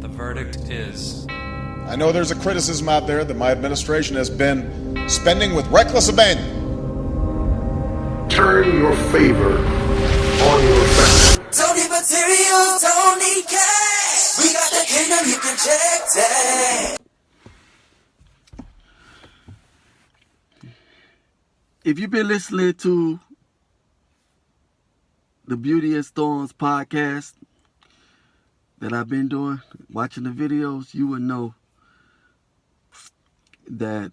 The verdict is... I know there's a criticism out there that my administration has been spending with reckless abandon. Turn your favor on your family. Don't need material, don't need cash. We got the kingdom, you can check that. If you've been listening to the Beauty and Storms podcast that I've been doing, watching the videos, you would know that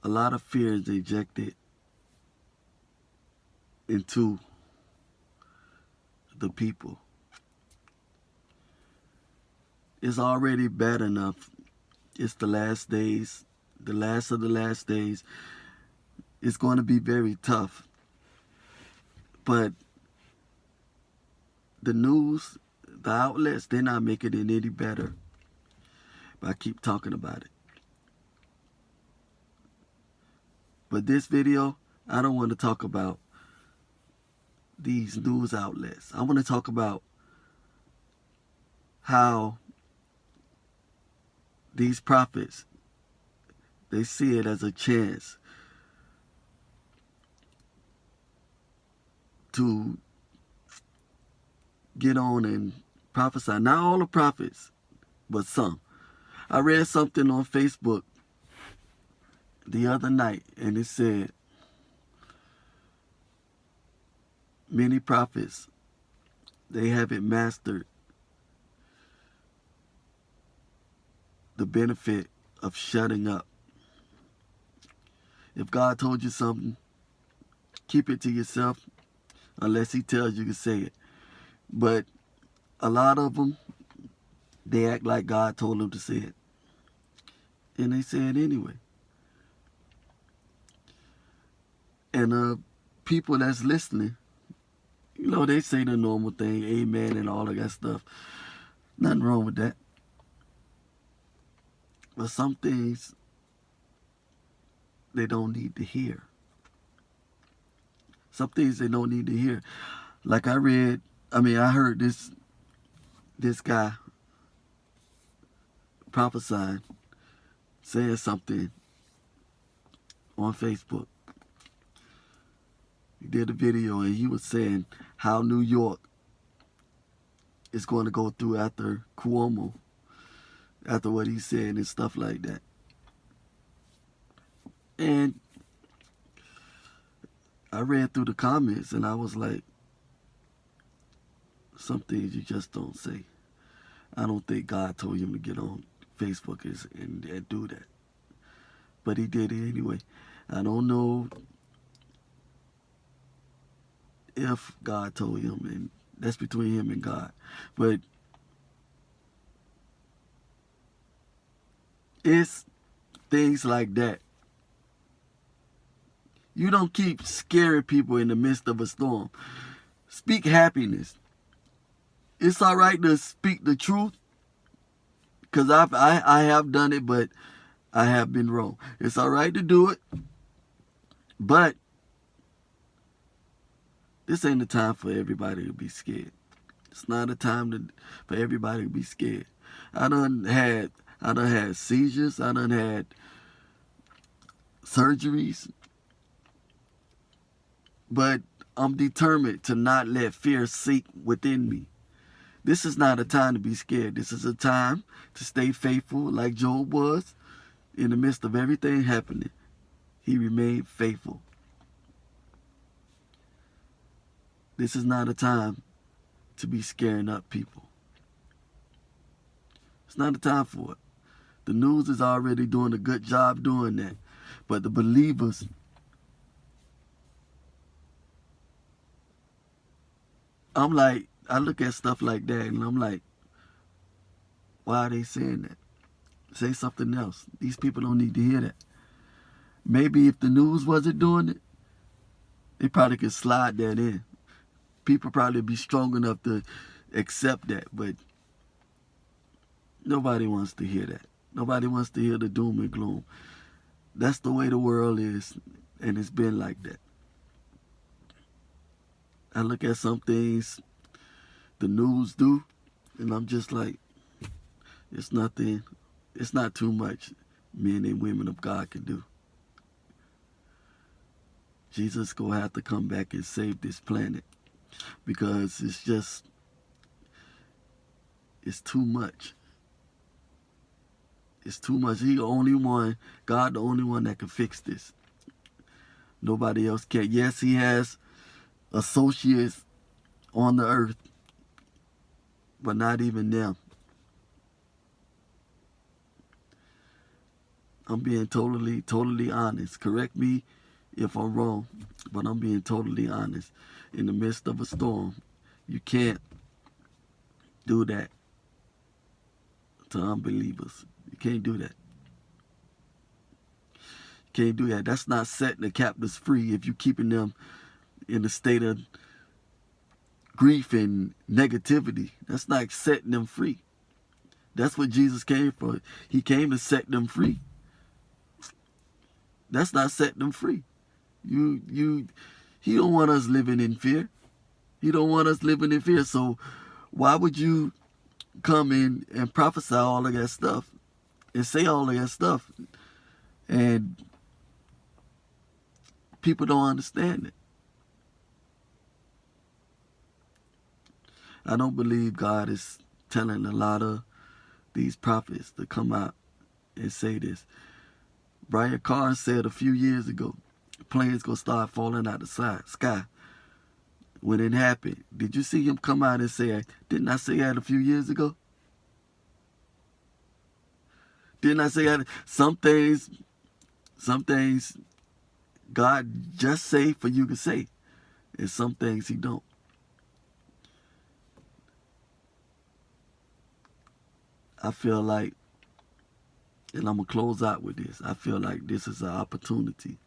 a lot of fear is injected into the people. It's already bad enough. It's the last days, the last of the last days. It's going to be very tough. But the news, the outlets, they're not making it any better. But I keep talking about it. But this video, I don't want to talk about these news outlets. I want to talk about how these prophets, they see it as a chance to get on and prophesy. Not all the prophets, but some. I read something on Facebook the other night, and it said many prophets, they haven't mastered the benefit of shutting up. If God told you something, keep it to yourself unless he tells you to say it. But a lot of them, they act like God told them to say it. And they say it anyway. And people that's listening, you know, they say the normal thing, amen and all of that stuff. Nothing wrong with that. But some things they don't need to hear. Some things they don't need to hear. Like I heard this guy prophesying, saying something on Facebook. He did a video and he was saying how New York is going to go through after Cuomo, after what he said and stuff like that. And I read through the comments and I was like, some things you just don't say. I don't think God told him to get on Facebook and do that. But he did it anyway. I don't know if God told him, and that's between him and God. But it's things like that. You don't keep scaring people in the midst of a storm. Speak happiness. It's all right to speak the truth, because I have done it, but I have been wrong. It's all right to do it, but this ain't the time for everybody to be scared. It's not a time for everybody to be scared. I done had seizures. I done had surgeries. But I'm determined to not let fear sink within me. This is not a time to be scared. This is a time to stay faithful like Job was. In the midst of everything happening, he remained faithful. This is not a time to be scaring up people. It's not a time for it. The news is already doing a good job doing that. But the believers, I look at stuff like that and I'm like, why are they saying that? Say something else. These people don't need to hear that. Maybe if the news wasn't doing it, they probably could slide that in. People probably be strong enough to accept that, but nobody wants to hear that. Nobody wants to hear the doom and gloom. That's the way the world is, and it's been like that. I look at some things the news do, and I'm just like, it's nothing. It's not too much men and women of God can do. Jesus gonna have to come back and save this planet because it's too much. It's too much. He the only one, God the only one that can fix this. Nobody else can. Yes, he has associates on the earth, but not even them. I'm being totally honest. Correct me if I'm wrong, but I'm being totally honest. In the midst of a storm, you can't do that to unbelievers. You can't do that. You can't do that. That's not setting the captives free if you're keeping them in a state of grief and negativity. That's not setting them free. That's what Jesus came for. He came to set them free. That's not setting them free. He don't want us living in fear. He don't want us living in fear. So why would you come in and prophesy all of that stuff and say all of that stuff and people don't understand it? I don't believe God is telling a lot of these prophets to come out and say this. Brian Carr said a few years ago, planes gonna start falling out the sky. When it happened, did you see him come out and say, didn't I say that a few years ago? Didn't I say that? Some things God just say for you to say, and some things he don't. I feel like, and I'm going to close out with this, I feel like this is an opportunity.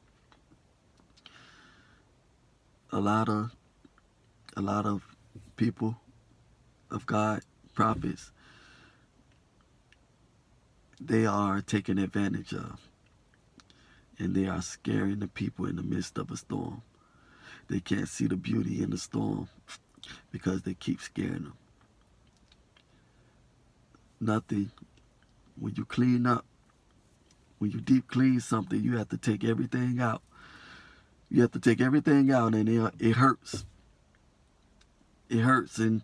A lot of people of God, prophets, they are taken advantage of. And they are scaring the people in the midst of a storm. They can't see the beauty in the storm because they keep scaring them. Nothing. When you clean up, when you deep clean something, you have to take everything out. You have to take everything out, and it hurts. It hurts, and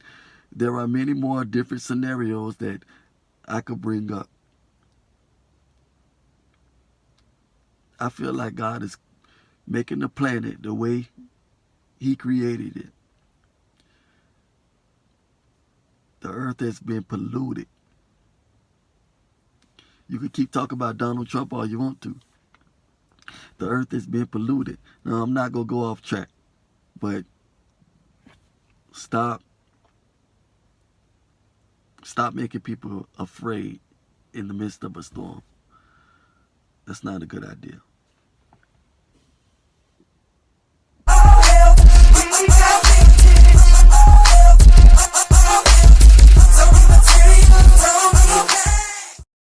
there are many more different scenarios that I could bring up. I feel like God is making the planet the way he created it. The earth has been polluted. You can keep talking about Donald Trump all you want to. The earth has been polluted. Now, I'm not going to go off track, but stop making people afraid in the midst of a storm. That's not a good idea.